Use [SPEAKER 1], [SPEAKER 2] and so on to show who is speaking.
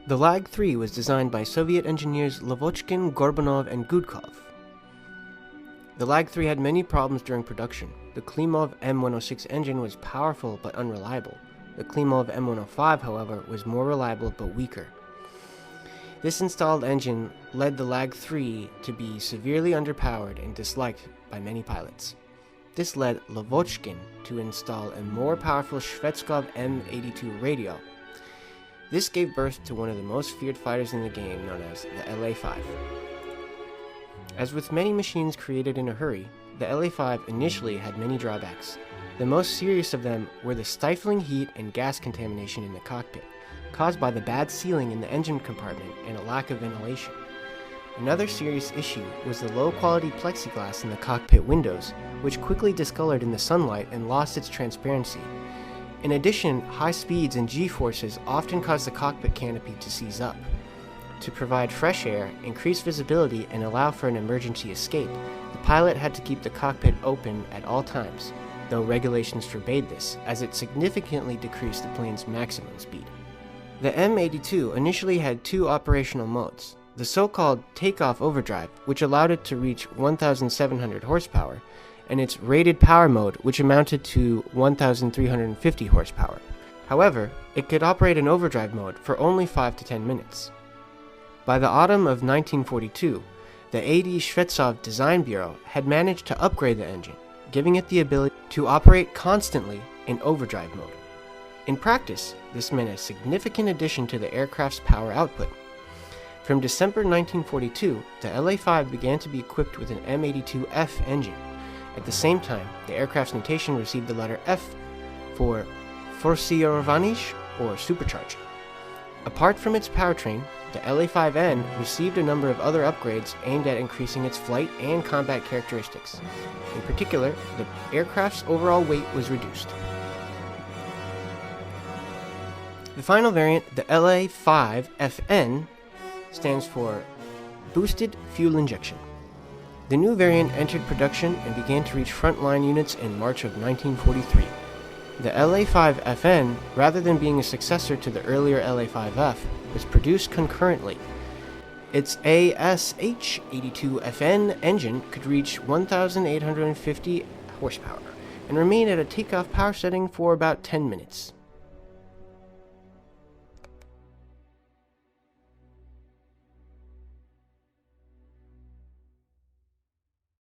[SPEAKER 1] The La-5 was designed by Soviet engineers Lavochkin, Gorbunov, and Gudkov. The La-5 had many problems during production. The Klimov M106 engine was powerful but unreliable. The Klimov M105, however, was more reliable but weaker. This installed engine led the La-5 to be severely underpowered and disliked by many pilots. This led Lavochkin to install a more powerful Shvetsov M82 radio. This gave birth to one of the most feared fighters in the game, known as the La-5. As with many machines created in a hurry, the La-5 initially had many drawbacks. The most serious of them were the stifling heat and gas contamination in the cockpit, caused by the bad sealing in the engine compartment and a lack of ventilation. Another serious issue was the low-quality plexiglass in the cockpit windows, which quickly discolored in the sunlight and lost its transparency. In addition, high speeds and G-forces often cause the cockpit canopy to seize up. To provide fresh air, increase visibility, and allow for an emergency escape, the pilot had to keep the cockpit open at all times, though regulations forbade this, as it significantly decreased the plane's maximum speed. The M82 initially had two operational modes: the so-called takeoff overdrive, which allowed it to reach 1,700 horsepower, and its rated power mode, which amounted to 1,350 horsepower. However, it could operate in overdrive mode for only 5 to 10 minutes. By the autumn of 1942, the AD Shvetsov Design Bureau had managed to upgrade the engine, giving it the ability to operate constantly in overdrive mode. In practice, this meant a significant addition to the aircraft's power output. From December 1942, the La-5 began to be equipped with an M82F engine. At the same time, the aircraft's notation received the letter F for Forcирование, or supercharged. Apart from its powertrain, the La-5N received a number of other upgrades aimed at increasing its flight and combat characteristics. In particular, the aircraft's overall weight was reduced. The final variant, the La-5FN, stands for Boosted Fuel Injection. The new variant entered production and began to reach frontline units in March of 1943. The La-5FN, rather than being a successor to the earlier La-5F, was produced concurrently. Its ASH-82FN engine could reach 1,850 horsepower and remain at a takeoff power setting for about 10 minutes.